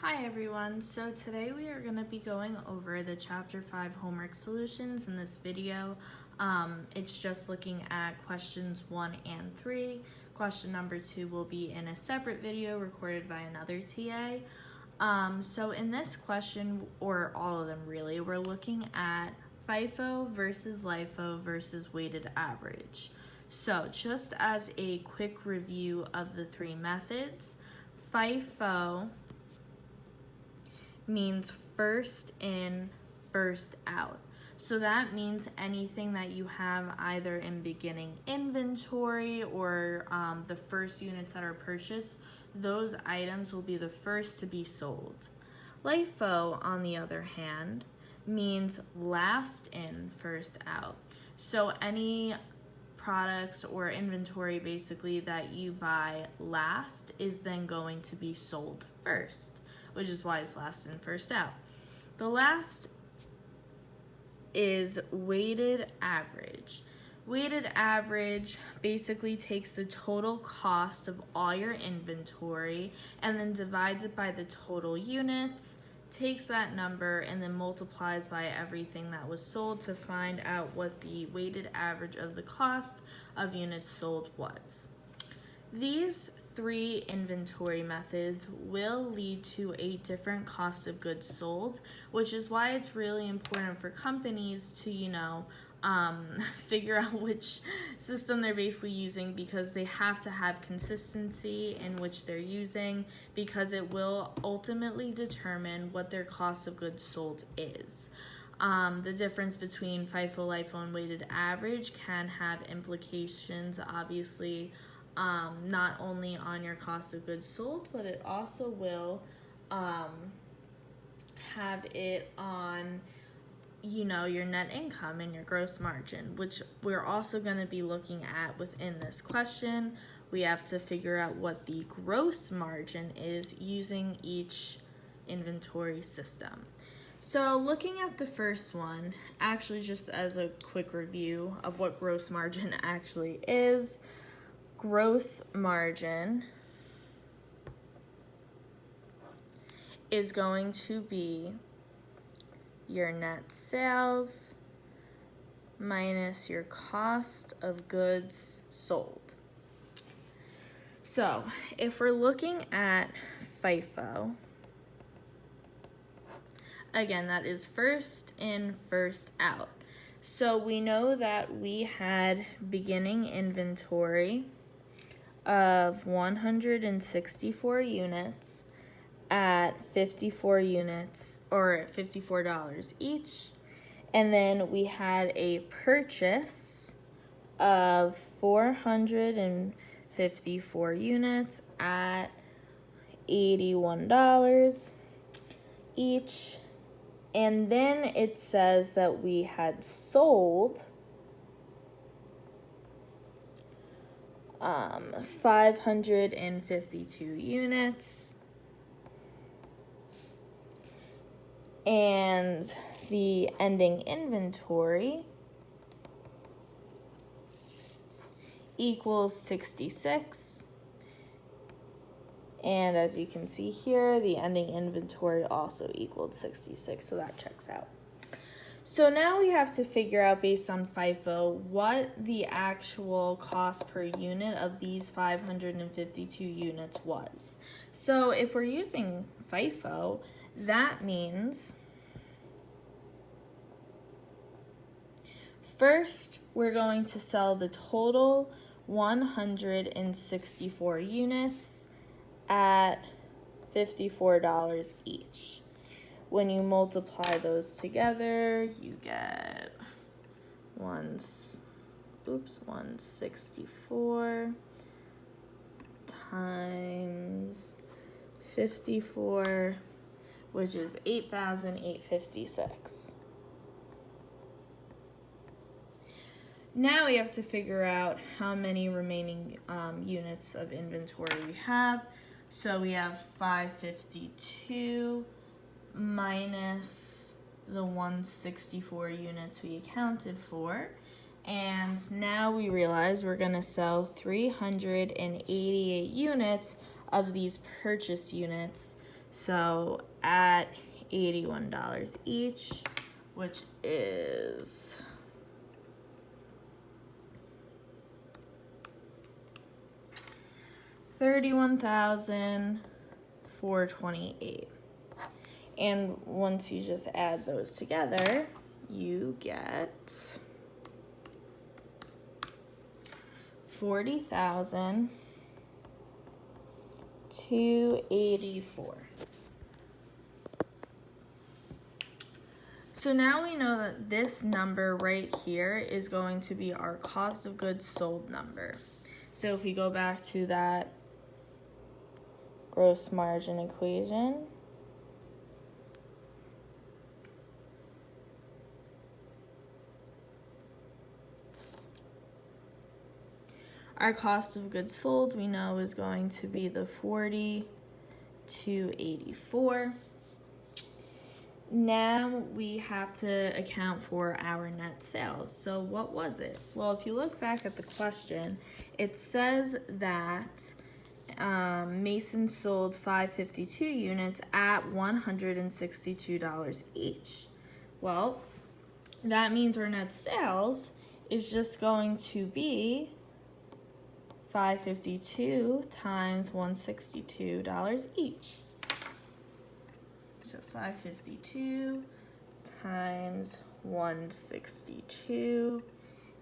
Hi everyone, so today we are going to be going over the Chapter 5 homework solutions in this video. It's just looking at questions 1 and 3. Question number 2 will be in a separate video recorded by another TA. So in this question, or all of them really, we're looking at FIFO versus LIFO versus weighted average. So just as a quick review of the three methods, FIFO means first in, first out. So that means anything that you have either in beginning inventory or the first units that are purchased, those items will be the first to be sold. LIFO, on the other hand, means last in, first out. So any products or inventory basically that you buy last is then going to be sold first, which is why it's last in, first out. The last is weighted average. Weighted average basically takes the total cost of all your inventory and then divides it by the total units, takes that number, and then multiplies by everything that was sold to find out what the weighted average of the cost of units sold was. These three inventory methods will lead to a different cost of goods sold, which is why it's really important for companies to, figure out which system they're basically using, because they have to have consistency in which they're using, because it will ultimately determine what their cost of goods sold is. The difference between FIFO, LIFO, and weighted average can have implications, obviously, not only on your cost of goods sold, but it also will have it on your net income and your gross margin, which we're also going to be looking at within this question. We have to figure out what the gross margin is using each inventory system. So looking at the first one, actually just as a quick review of what gross margin actually is, gross margin is going to be your net sales minus your cost of goods sold. So if we're looking at FIFO, again, that is first in, first out. So we know that we had beginning inventory of 164 units at 54 units or $54 each, and then we had a purchase of 454 units at $81 each, and then it says that we had sold 552 units, and the ending inventory equals 66. And as you can see here, the ending inventory also equaled 66, so that checks out. So now we have to figure out, based on FIFO, what the actual cost per unit of these 552 units was. So if we're using FIFO, that means first we're going to sell the total 164 units at $54 each. When you multiply those together, you get 164 times 54, which is 8,856. Now we have to figure out how many remaining units of inventory we have. So we have 552 minus the 164 units we accounted for, and now we realize we're going to sell 388 units of these purchase units So at $81 each, which is $31,428. And once you just add those together, you get $40,284. So now we know that this number right here is going to be our cost of goods sold number. So if we go back to that gross margin equation, our cost of goods sold we know is going to be the $40,284. Now we have to account for our net sales. So what was it? Well, if you look back at the question, it says that Mason sold 552 units at $162 each. Well, that means our net sales is just going to be 552 times $162 each. So 552 times 162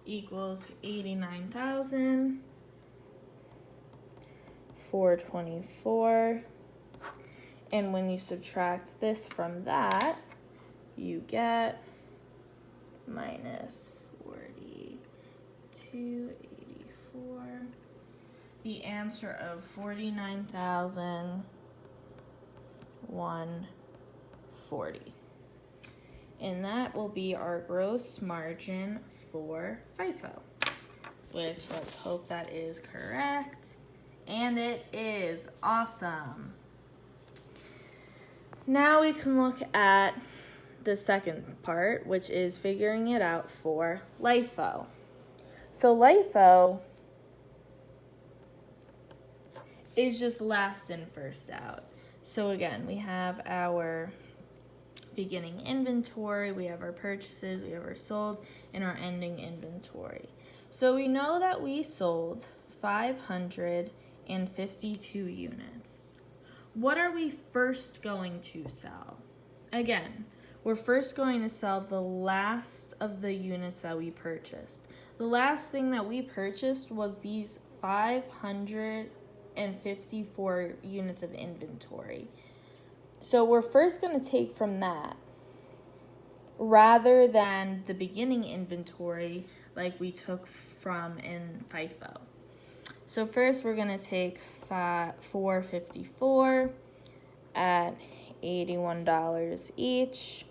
equals 89,424. And when you subtract this from that, you get minus 4284. The answer of 49,140. And that will be our gross margin for FIFO, which let's hope that is correct. And it is. Awesome. Now we can look at the second part, which is figuring it out for LIFO. So LIFO is just last in, first out. So again, we have our beginning inventory, we have our purchases, we have our sold, and our ending inventory. So we know that we sold 552 units. What are we first going to sell? Again, we're first going to sell the last of the units that we purchased. The last thing that we purchased was these 554 units of inventory. So we're first going to take from that rather than the beginning inventory like we took from in FIFO. So first we're going to take 454 at $81 each,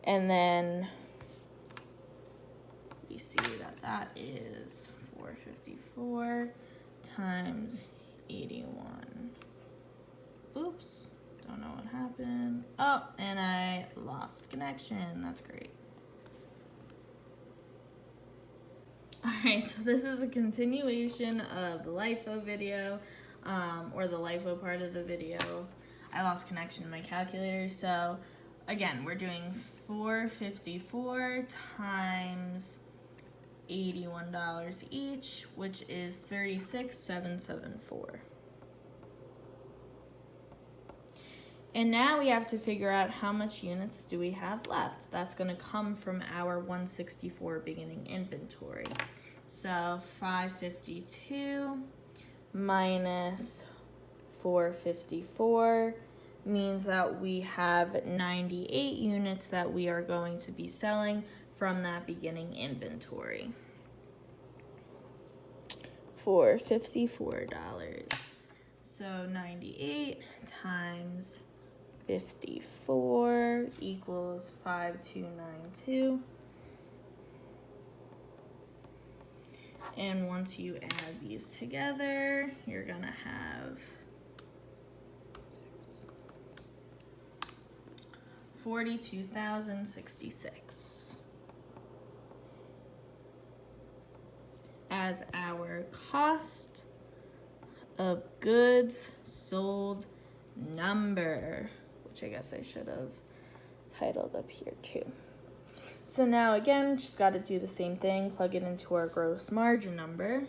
and then we see that that is 454 times 81. Oops, don't know what happened. Oh, and I lost connection. That's great. Alright, so this is a continuation of the LIFO video, or the LIFO part of the video. I lost connection to my calculator, so again, we're doing 454 times $81 each, which is $36,774. And now we have to figure out how much units do we have left. That's going to come from our 164 beginning inventory. So 552 minus 454 means that we have 98 units that we are going to be selling from that beginning inventory for $54. So 98 times 54 equals 5292. And once you add these together, you're gonna have 42,066 as our cost of goods sold number, which I guess I should have titled up here too. So now again, just got to do the same thing, plug it into our gross margin number,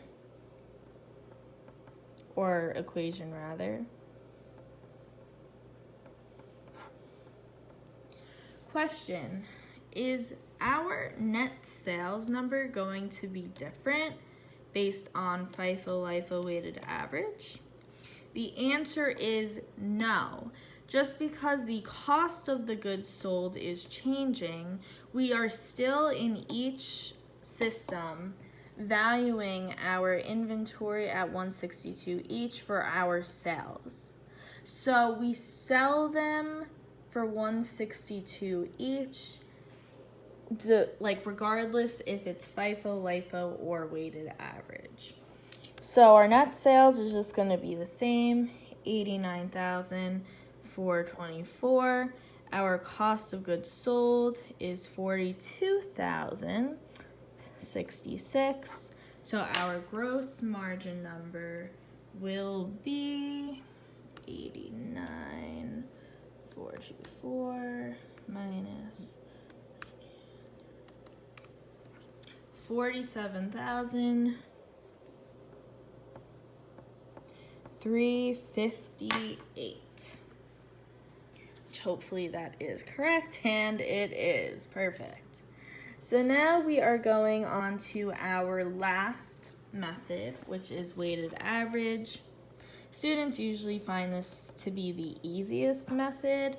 or equation rather. Question, is our net sales number going to be different based on FIFO LIFO weighted average? The answer is no. Just because the cost of the goods sold is changing, we are still in each system valuing our inventory at $162 each for our sales. So we sell them for $162 each, regardless if it's FIFO, LIFO, or weighted average. So our net sales is just going to be the same, $89,424. Our cost of goods sold is $42,066. So our gross margin number will be 89,424 minus 47,358. Hopefully that is correct, and it is. Perfect. So now we are going on to our last method, which is weighted average. Students usually find this to be the easiest method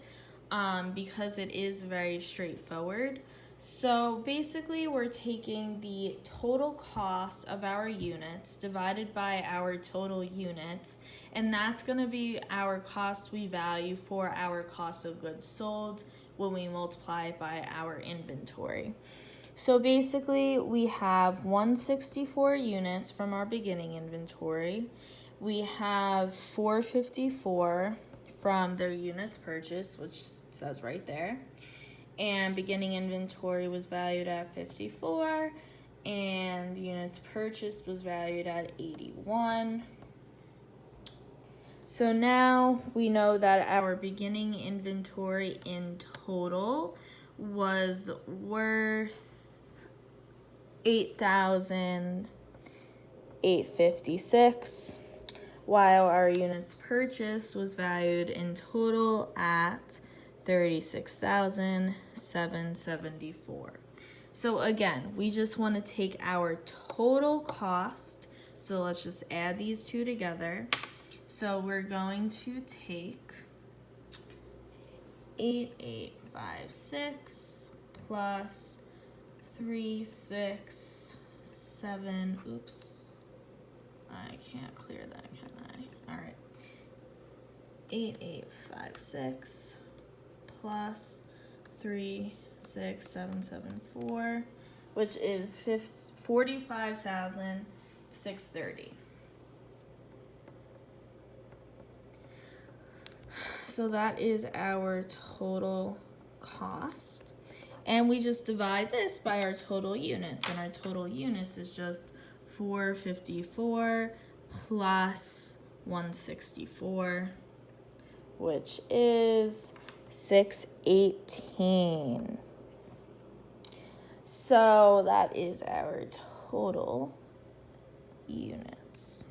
because it is very straightforward. So basically we're taking the total cost of our units divided by our total units, and that's going to be our cost we value for our cost of goods sold when we multiply by our inventory. So basically we have 164 units from our beginning inventory. We have 454 from their units purchased, which says right there. And beginning inventory was valued at 54, and units purchased was valued at 81. So now we know that our beginning inventory in total was worth $8,856, while our units purchased was valued in total at $36,774. So again, we just want to take our total cost. So let's just add these two together. So we're going to take 8856 plus 367. Oops. I can't clear that, can I? All right. 8856 plus 36774, which is 45,630. So that is our total cost. And we just divide this by our total units, and our total units is just 454 plus 164, which is 618. So that is our total units.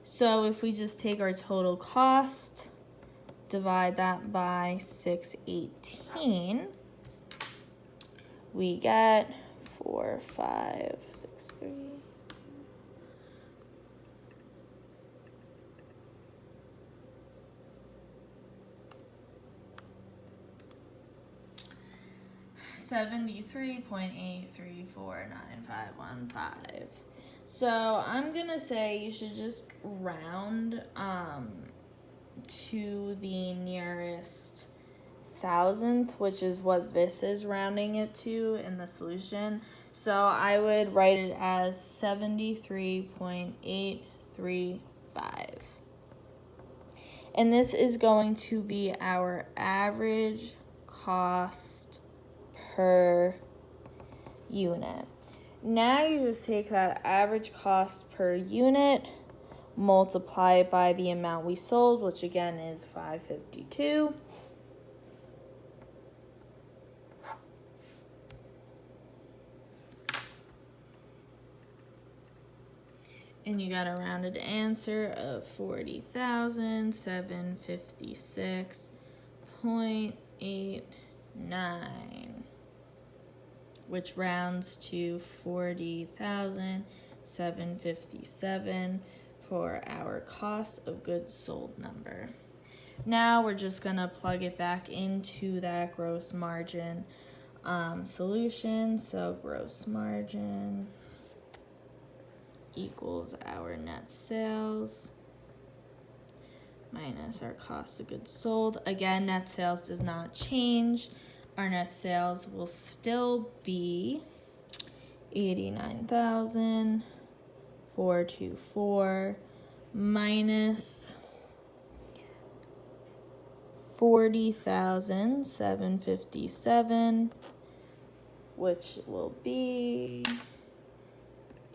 So if we just take our total cost, divide that by 618, we get 4563. $73.8349515. So I'm gonna say you should just round to the nearest thousandth, which is what this is rounding it to in the solution. So I would write it as 73.835. And this is going to be our average cost per unit. Now you just take that average cost per unit, multiply it by the amount we sold, which again is 552. And you got a rounded answer of 40,756.89, which rounds to 40,757 for our cost of goods sold number. Now we're just gonna plug it back into that gross margin solution. So gross margin equals our net sales minus our cost of goods sold. Again, net sales does not change. Our net sales will still be 89,424 minus 40,757, which will be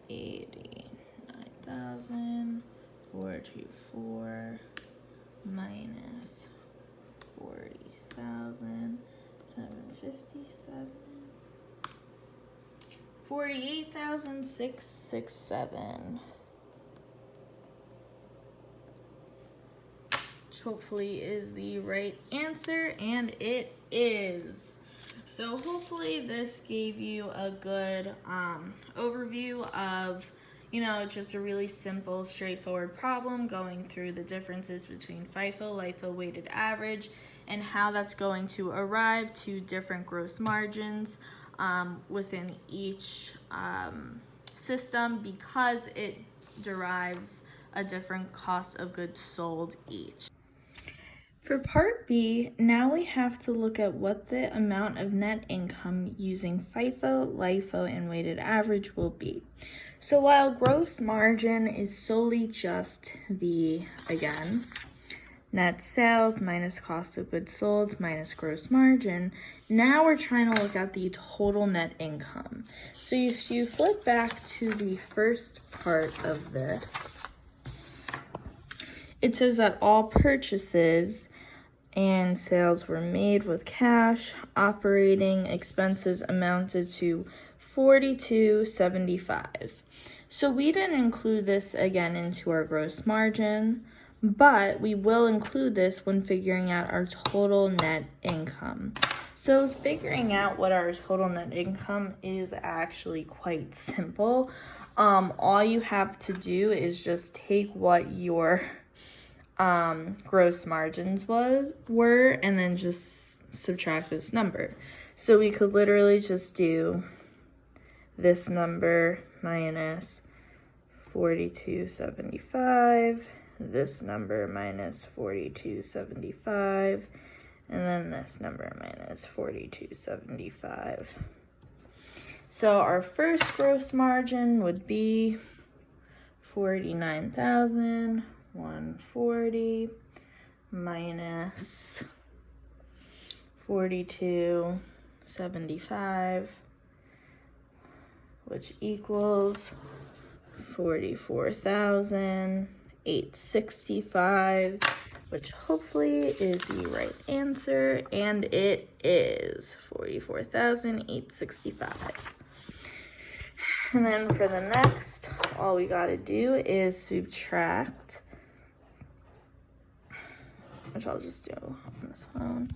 89,424 minus 40,757. 48,667. Which hopefully is the right answer, and it is. So hopefully this gave you a good overview of, just a really simple, straightforward problem going through the differences between FIFO, LIFO, weighted average, and how that's going to arrive to different gross margins within each system, because it derives a different cost of goods sold each. For part B, now we have to look at what the amount of net income using FIFO, LIFO, and weighted average will be. So while gross margin is solely just the, again, net sales minus cost of goods sold minus gross margin, now we're trying to look at the total net income. So if you flip back to the first part of this, it says that all purchases and sales were made with cash. Operating expenses amounted to $42.75. So we didn't include this again into our gross margin, but we will include this when figuring out our total net income. So figuring out what our total net income is actually quite simple. All you have to do is just take what your gross margins were and then just subtract this number. So we could literally just do this number minus 42.75, this number minus 42.75, and then this number minus 42.75. So our first gross margin would be 49,140 minus 42.75, which equals 44,865, which hopefully is the right answer, and it is 44,865. And then for the next, all we got to do is subtract, which I'll just do on this phone,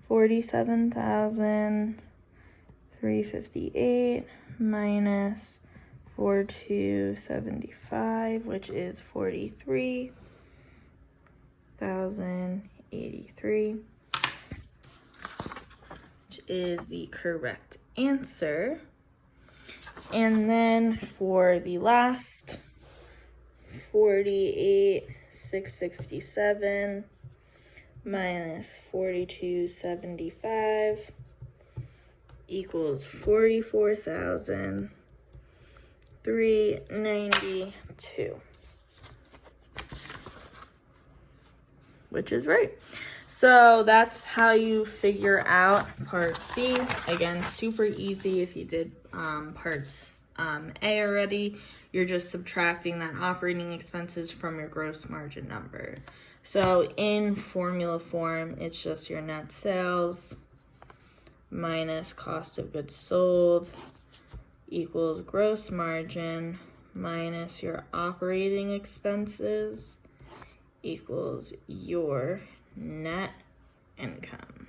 47,358 minus 4275, which is 43,083, which is the correct answer. And then for the last, 48,667 minus 4275 equals 44,392, which is right. So that's how you figure out part B. Again, super easy if you did parts A already. you're just subtracting that operating expenses from your gross margin number. So in formula form, it's just your net sales minus cost of goods sold equals gross margin minus your operating expenses equals your net income.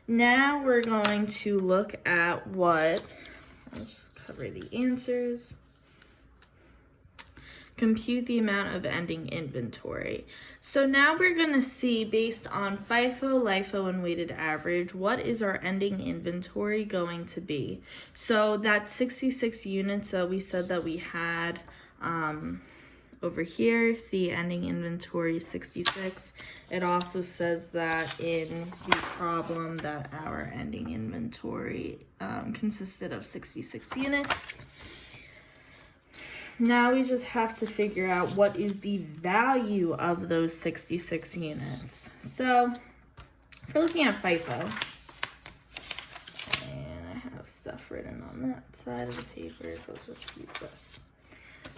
Now we're going to look at let's just cover the answers. Compute the amount of ending inventory. So now we're going to see, based on FIFO, LIFO, and weighted average, what is our ending inventory going to be. So that 66 units that we said that we had over here, see ending inventory 66. It also says that in the problem that our ending inventory consisted of 66 units. Now we just have to figure out what is the value of those 66 units. So if we're looking at FIFO, and I have stuff written on that side of the paper, so I'll just use this.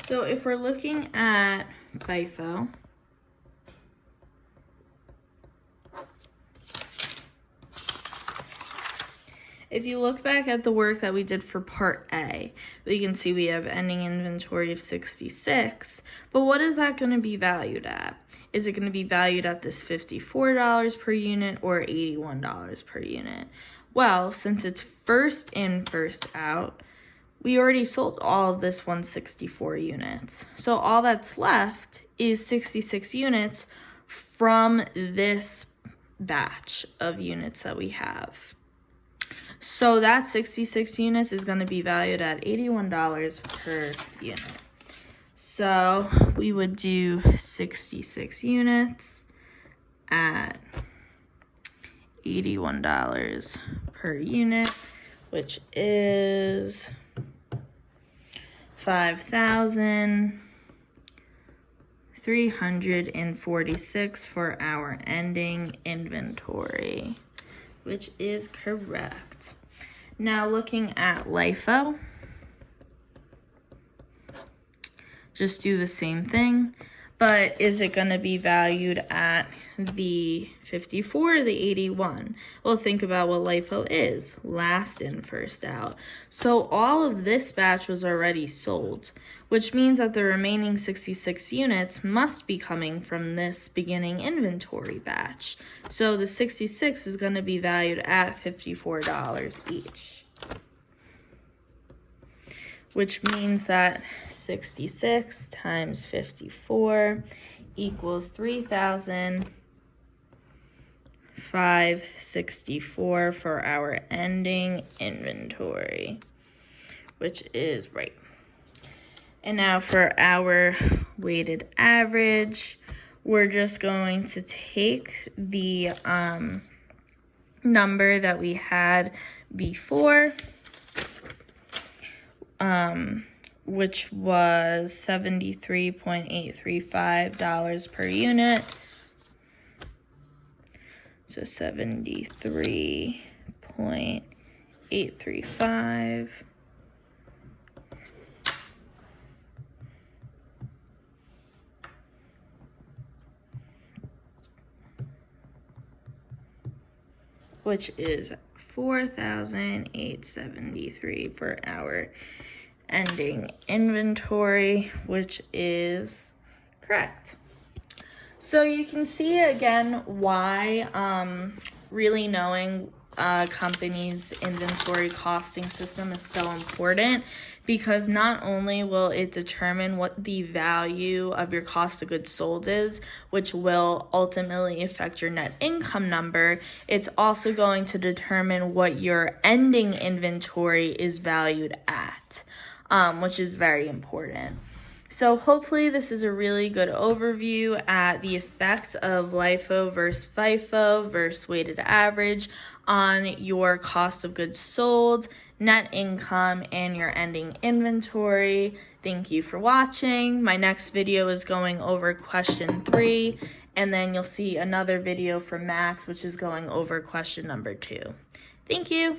So if we're looking at FIFO, if you look back at the work that we did for part A, we can see we have ending inventory of 66, but what is that going to be valued at? Is it going to be valued at this $54 per unit or $81 per unit? Well, since it's first in, first out, we already sold all of this 164 units. So all that's left is 66 units from this batch of units that we have. So that 66 units is going to be valued at $81 per unit. So we would do 66 units at $81 per unit, which is $5,346 for our ending inventory, which is correct. Now looking at LIFO, just do the same thing, but is it going to be valued at the 54 or the 81? Well, think about what LIFO is, last in, first out. So all of this batch was already sold, which means that the remaining 66 units must be coming from this beginning inventory batch. So the 66 is going to be valued at $54 each, which means that 66 times 54 equals $3,564 for our ending inventory, which is right. And now for our weighted average, we're just going to take the number that we had before, which was $73.835 per unit. So 73.835. Which is $4,873 for our ending inventory, which is correct. So you can see again why really knowing a company's inventory costing system is so important, because not only will it determine what the value of your cost of goods sold is, which will ultimately affect your net income number, it's also going to determine what your ending inventory is valued at, which is very important. So hopefully this is a really good overview at the effects of LIFO versus FIFO versus weighted average on your cost of goods sold, net income, and your ending inventory. Thank you for watching. My next video is going over question 3, and then you'll see another video from Max, which is going over question number 2. Thank you.